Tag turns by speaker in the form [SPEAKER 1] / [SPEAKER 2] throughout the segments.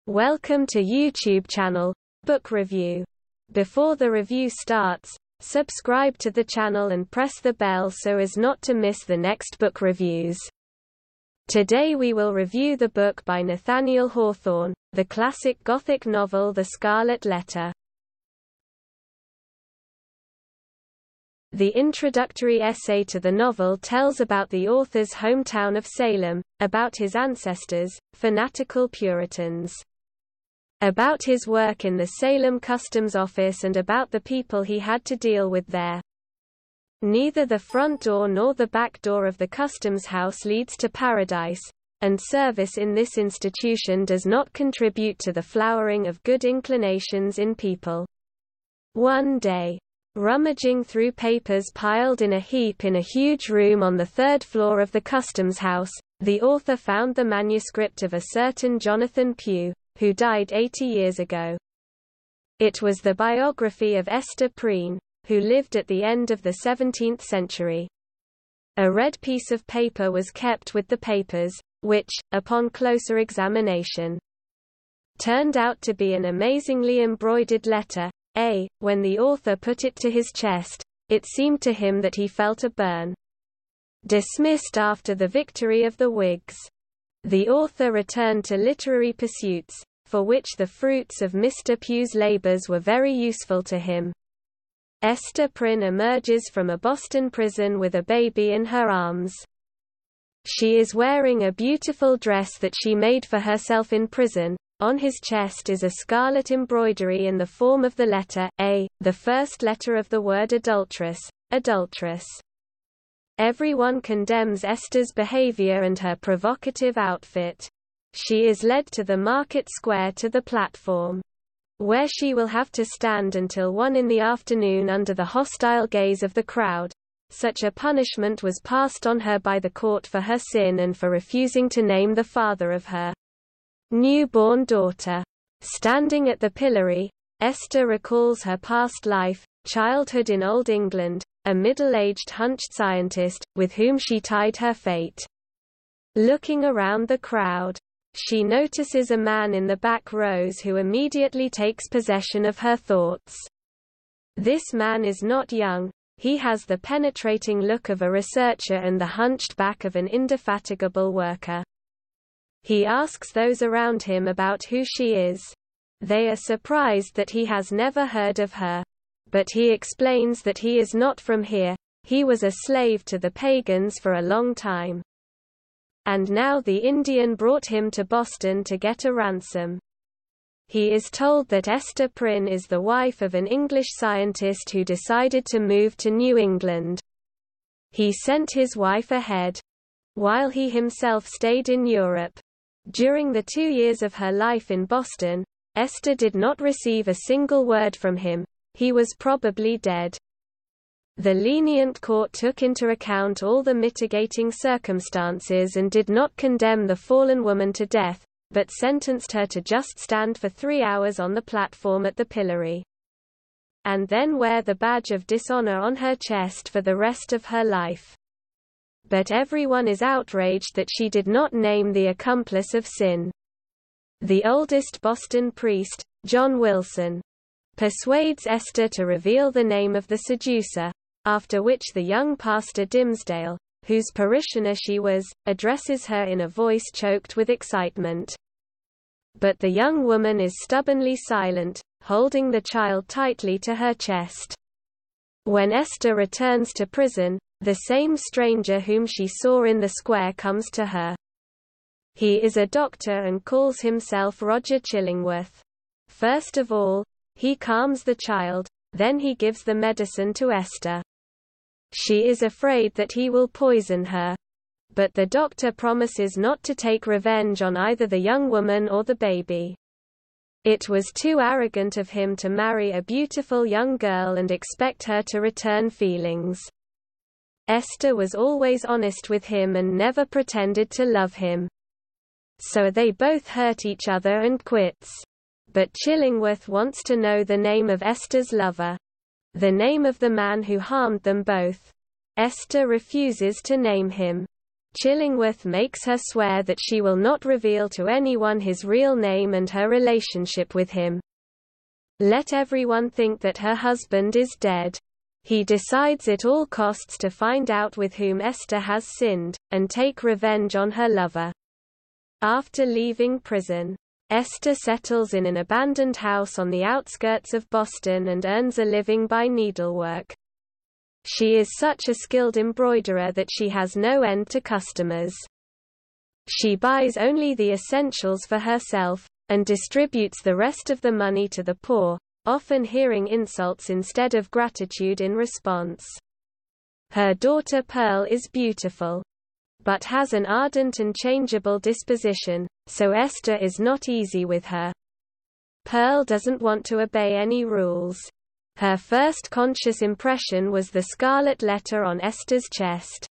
[SPEAKER 1] Welcome to YouTube channel, Book Review. Before the review starts, subscribe to the channel and press the bell so as not to miss the next book reviews. Today we will review the book by Nathaniel Hawthorne, the classic Gothic novel The Scarlet Letter. The introductory essay to the novel tells about the author's hometown of Salem, about his ancestors, fanatical Puritans, about his work in the Salem Customs Office and about the people he had to deal with there. Neither the front door nor the back door of the customs house leads to paradise, and service in this institution does not contribute to the flowering of good inclinations in people. One day, rummaging through papers piled in a heap in a huge room on the third floor of the customs house, the author found the manuscript of a certain Jonathan Pugh, who died 80 years ago. It was the biography of Esther Prin, who lived at the end of the 17th century. A red piece of paper was kept with the papers, which, upon closer examination, turned out to be an amazingly embroidered letter. When the author put it to his chest, it seemed to him that he felt a burn. Dismissed after the victory of the Whigs, the author returned to literary pursuits, for which the fruits of Mr. Pugh's labors were very useful to him. Esther Prin emerges from a Boston prison with a baby in her arms. She is wearing a beautiful dress that she made for herself in prison. On his chest is a scarlet embroidery in the form of the letter A, the first letter of the word adulteress, adulteress. Everyone condemns Esther's behavior and her provocative outfit. She is led to the market square to the platform, where she will have to stand until 1 in the afternoon under the hostile gaze of the crowd. Such a punishment was passed on her by the court for her sin and for refusing to name the father of her newborn daughter. Standing at the pillory, Esther recalls her past life, childhood in Old England, a middle-aged hunched scientist, with whom she tied her fate. Looking around the crowd, she notices a man in the back rows who immediately takes possession of her thoughts. This man is not young. He has the penetrating look of a researcher and the hunched back of an indefatigable worker. He asks those around him about who she is. They are surprised that he has never heard of her. But he explains that he is not from here, he was a slave to the pagans for a long time. And now the Indian brought him to Boston to get a ransom. He is told that Esther Prin is the wife of an English scientist who decided to move to New England. He sent his wife ahead, while he himself stayed in Europe. During the 2 years of her life in Boston, Esther did not receive a single word from him. He was probably dead. The lenient court took into account all the mitigating circumstances and did not condemn the fallen woman to death, but sentenced her to just stand for 3 hours on the platform at the pillory, and then wear the badge of dishonor on her chest for the rest of her life. But everyone is outraged that she did not name the accomplice of sin. The oldest Boston priest, John Wilson, persuades Esther to reveal the name of the seducer, after which the young pastor Dimsdale, whose parishioner she was, addresses her in a voice choked with excitement. But the young woman is stubbornly silent, holding the child tightly to her chest. When Esther returns to prison, the same stranger whom she saw in the square comes to her. He is a doctor and calls himself Roger Chillingworth. First of all, he calms the child, then he gives the medicine to Esther. She is afraid that he will poison her. But the doctor promises not to take revenge on either the young woman or the baby. It was too arrogant of him to marry a beautiful young girl and expect her to return feelings. Esther was always honest with him and never pretended to love him. So they both hurt each other and quits. But Chillingworth wants to know the name of Esther's lover, the name of the man who harmed them both. Esther refuses to name him. Chillingworth makes her swear that she will not reveal to anyone his real name and her relationship with him. Let everyone think that her husband is dead. He decides at all costs to find out with whom Esther has sinned, and take revenge on her lover. After leaving prison, Esther settles in an abandoned house on the outskirts of Boston and earns a living by needlework. She is such a skilled embroiderer that she has no end to customers. She buys only the essentials for herself, and distributes the rest of the money to the poor, often hearing insults instead of gratitude in response. Her daughter Pearl is beautiful, but has an ardent and changeable disposition, so Esther is not easy with her. Pearl doesn't want to obey any rules. Her first conscious impression was the scarlet letter on Esther's chest.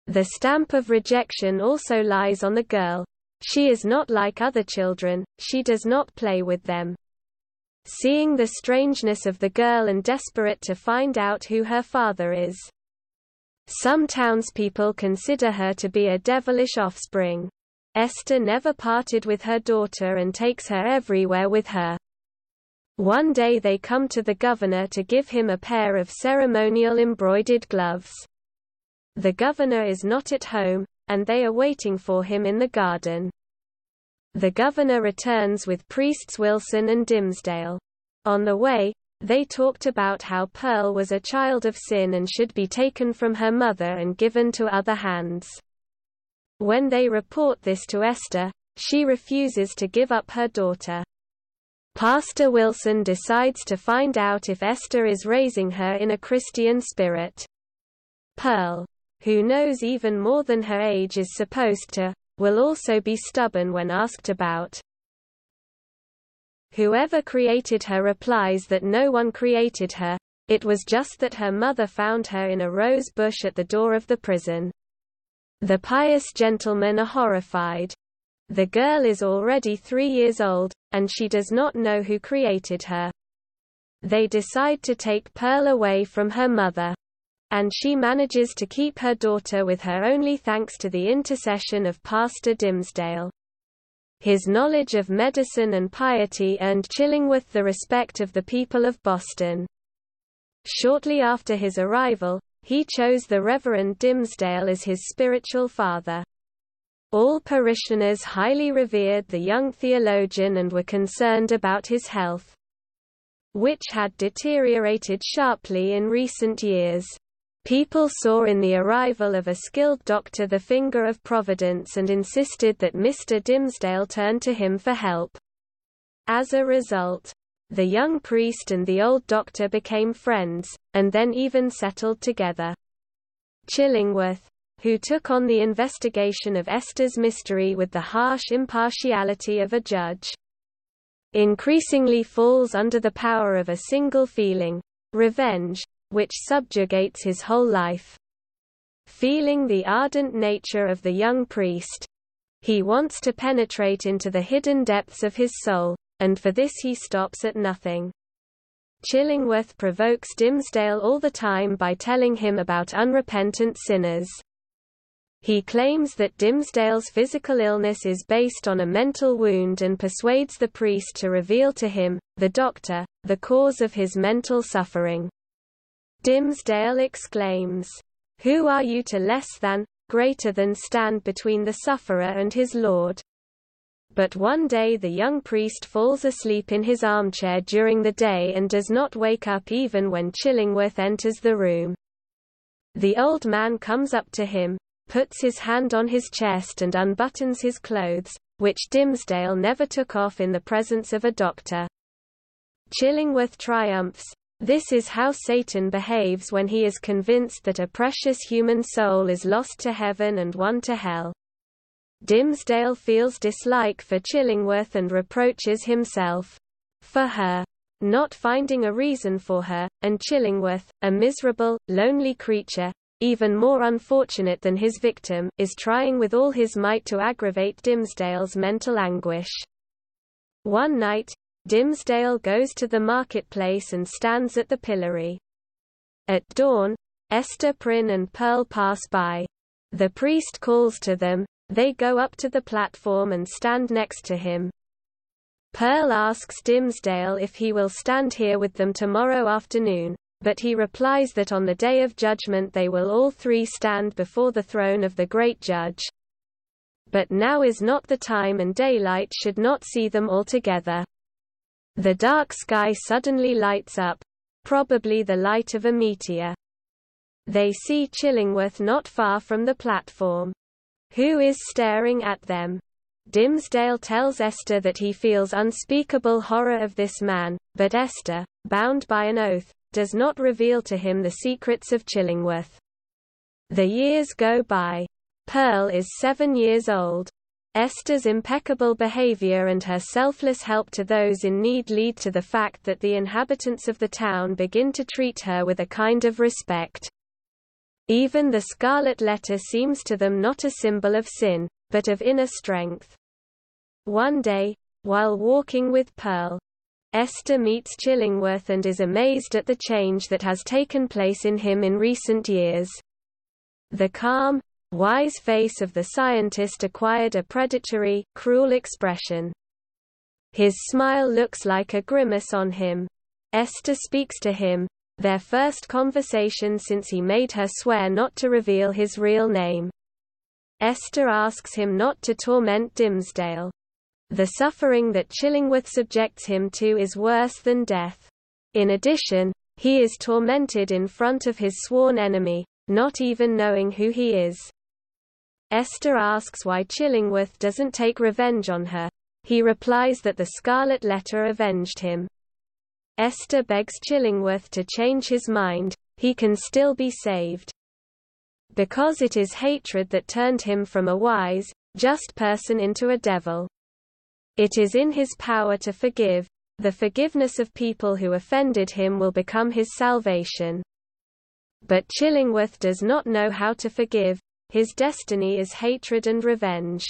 [SPEAKER 1] The stamp of rejection also lies on the girl. She is not like other children, she does not play with them. Seeing the strangeness of the girl and desperate to find out who her father is. Some townspeople consider her to be a devilish offspring. Esther never parted with her daughter and takes her everywhere with her. One day they come to the governor to give him a pair of ceremonial embroidered gloves. The governor is not at home, and they are waiting for him in the garden. The governor returns with priests Wilson and Dimsdale. On the way, they talked about how Pearl was a child of sin and should be taken from her mother and given to other hands. When they report this to Esther, she refuses to give up her daughter. Pastor Wilson decides to find out if Esther is raising her in a Christian spirit. Pearl, who knows even more than her age is supposed to, will also be stubborn when asked about. Whoever created her replies that no one created her, it was just that her mother found her in a rose bush at the door of the prison. The pious gentlemen are horrified. The girl is already 3 years old, and she does not know who created her. They decide to take Pearl away from her mother. And she manages to keep her daughter with her only thanks to the intercession of Pastor Dimsdale. His knowledge of medicine and piety earned Chillingworth the respect of the people of Boston. Shortly after his arrival, he chose the Reverend Dimsdale as his spiritual father. All parishioners highly revered the young theologian and were concerned about his health, which had deteriorated sharply in recent years. People saw in the arrival of a skilled doctor the finger of providence and insisted that Mr. Dimsdale turn to him for help. As a result, the young priest and the old doctor became friends, and then even settled together. Chillingworth, who took on the investigation of Esther's mystery with the harsh impartiality of a judge, increasingly falls under the power of a single feeling, revenge, which subjugates his whole life. Feeling the ardent nature of the young priest, he wants to penetrate into the hidden depths of his soul, and for this he stops at nothing. Chillingworth provokes Dimsdale all the time by telling him about unrepentant sinners. He claims that Dimsdale's physical illness is based on a mental wound and persuades the priest to reveal to him, the doctor, the cause of his mental suffering. Dimsdale exclaims, "Who are you to less than, greater than stand between the sufferer and his Lord?" But one day the young priest falls asleep in his armchair during the day and does not wake up even when Chillingworth enters the room. The old man comes up to him, puts his hand on his chest and unbuttons his clothes, which Dimsdale never took off in the presence of a doctor. Chillingworth triumphs. This is how Satan behaves when he is convinced that a precious human soul is lost to heaven and one to hell. Dimsdale feels dislike for Chillingworth and reproaches himself for her not finding a reason for her, and Chillingworth, a miserable, lonely creature, even more unfortunate than his victim, is trying with all his might to aggravate Dimsdale's mental anguish. One night, Dimsdale goes to the marketplace and stands at the pillory. At dawn, Esther Prin and Pearl pass by. The priest calls to them. They go up to the platform and stand next to him. Pearl asks Dimmesdale if he will stand here with them tomorrow afternoon, but he replies that on the day of judgment they will all three stand before the throne of the great judge. But now is not the time, and daylight should not see them all together. The dark sky suddenly lights up, probably the light of a meteor. They see Chillingworth not far from the platform, who is staring at them. Dimmesdale tells Esther that he feels unspeakable horror of this man, but Esther, bound by an oath, does not reveal to him the secrets of Chillingworth. The years go by. Pearl is 7 years old. Esther's impeccable behavior and her selfless help to those in need lead to the fact that the inhabitants of the town begin to treat her with a kind of respect. Even the Scarlet Letter seems to them not a symbol of sin, but of inner strength. One day, while walking with Pearl, Esther meets Chillingworth and is amazed at the change that has taken place in him in recent years. The calm, wise face of the scientist acquired a predatory, cruel expression. His smile looks like a grimace on him. Esther speaks to him, their first conversation since he made her swear not to reveal his real name. Esther asks him not to torment Dimmesdale. The suffering that Chillingworth subjects him to is worse than death. In addition, he is tormented in front of his sworn enemy, not even knowing who he is. Esther asks why Chillingworth doesn't take revenge on her. He replies that the Scarlet Letter avenged him. Esther begs Chillingworth to change his mind, he can still be saved. Because it is hatred that turned him from a wise, just person into a devil. It is in his power to forgive. The forgiveness of people who offended him will become his salvation. But Chillingworth does not know how to forgive. His destiny is hatred and revenge.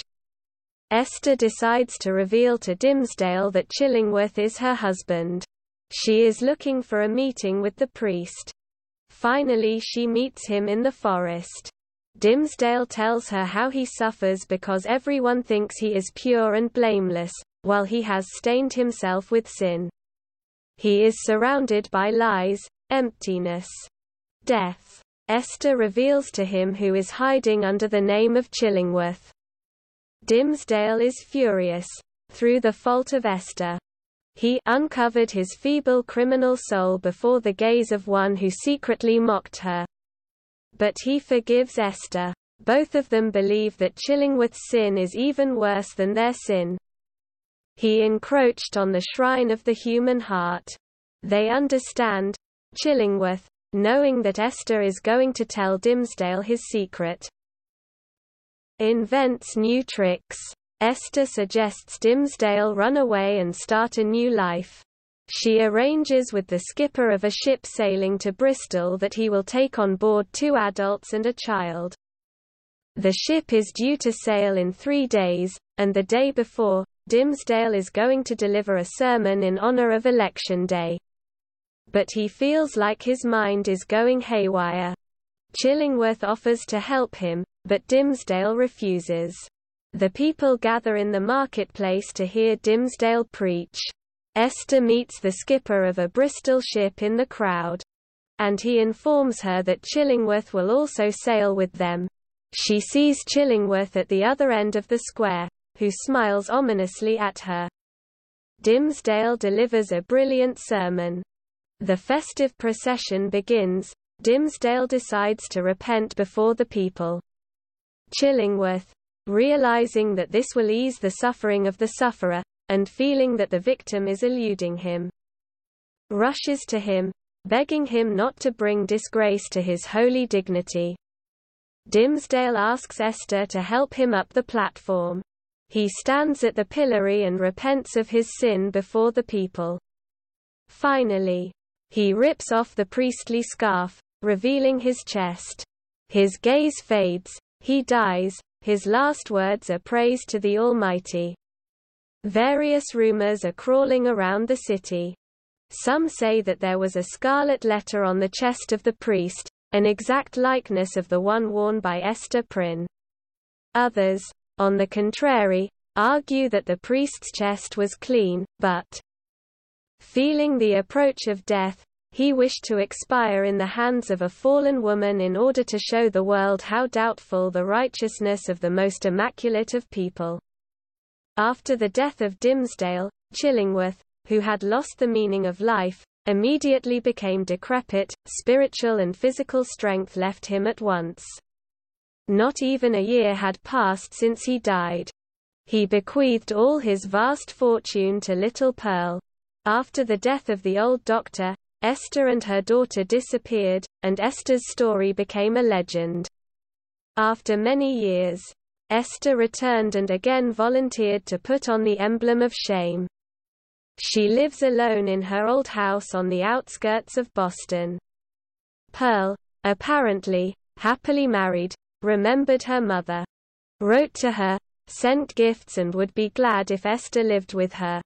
[SPEAKER 1] Esther decides to reveal to Dimmesdale that Chillingworth is her husband. She is looking for a meeting with the priest. Finally she meets him in the forest. Dimmesdale tells her how he suffers because everyone thinks he is pure and blameless, while he has stained himself with sin. He is surrounded by lies, emptiness, death. Esther reveals to him who is hiding under the name of Chillingworth. Dimmesdale is furious. Through the fault of Esther, he uncovered his feeble criminal soul before the gaze of one who secretly mocked her. But he forgives Esther. Both of them believe that Chillingworth's sin is even worse than their sin. He encroached on the shrine of the human heart. They understand. Chillingworth, knowing that Esther is going to tell Dimmesdale his secret, invents new tricks. Esther suggests Dimmesdale run away and start a new life. She arranges with the skipper of a ship sailing to Bristol that he will take on board 2 adults and a child. The ship is due to sail in 3 days, and the day before, Dimmesdale is going to deliver a sermon in honor of Election Day. But he feels like his mind is going haywire. Chillingworth offers to help him, but Dimmesdale refuses. The people gather in the marketplace to hear Dimmesdale preach. Esther meets the skipper of a Bristol ship in the crowd, and he informs her that Chillingworth will also sail with them. She sees Chillingworth at the other end of the square, who smiles ominously at her. Dimmesdale delivers a brilliant sermon. The festive procession begins. Dimmesdale decides to repent before the people. Chillingworth, realizing that this will ease the suffering of the sufferer, and feeling that the victim is eluding him, rushes to him, begging him not to bring disgrace to his holy dignity. Dimmesdale asks Esther to help him up the platform. He stands at the pillory and repents of his sin before the people. Finally, he rips off the priestly scarf, revealing his chest. His gaze fades, he dies, his last words are praise to the Almighty. Various rumors are crawling around the city. Some say that there was a scarlet letter on the chest of the priest, an exact likeness of the one worn by Esther Prin. Others, on the contrary, argue that the priest's chest was clean, but, feeling the approach of death, he wished to expire in the hands of a fallen woman in order to show the world how doubtful the righteousness of the most immaculate of people. After the death of Dimmesdale, Chillingworth, who had lost the meaning of life, immediately became decrepit. Spiritual and physical strength left him at once. Not even a year had passed since he died. He bequeathed all his vast fortune to little Pearl. After the death of the old doctor, Esther and her daughter disappeared, and Esther's story became a legend. After many years, Esther returned and again volunteered to put on the emblem of shame. She lives alone in her old house on the outskirts of Boston. Pearl, apparently, happily married, remembered her mother, wrote to her, sent gifts and would be glad if Esther lived with her.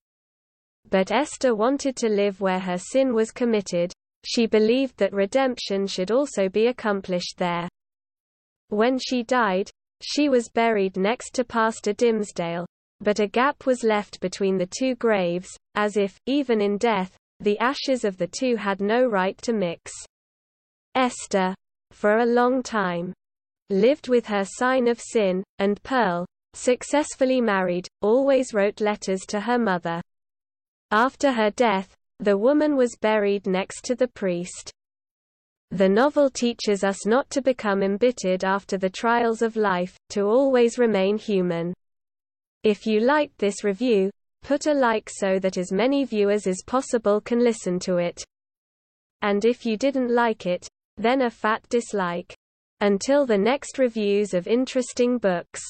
[SPEAKER 1] But Esther wanted to live where her sin was committed. She believed that redemption should also be accomplished there. When she died, she was buried next to Pastor Dimmesdale, but a gap was left between the two graves, as if, even in death, the ashes of the two had no right to mix. Esther, for a long time, lived with her sign of sin, and Pearl, successfully married, always wrote letters to her mother. After her death, the woman was buried next to the priest. The novel teaches us not to become embittered after the trials of life, to always remain human. If you liked this review, put a like so that as many viewers as possible can listen to it. And if you didn't like it, then a fat dislike. Until the next reviews of interesting books.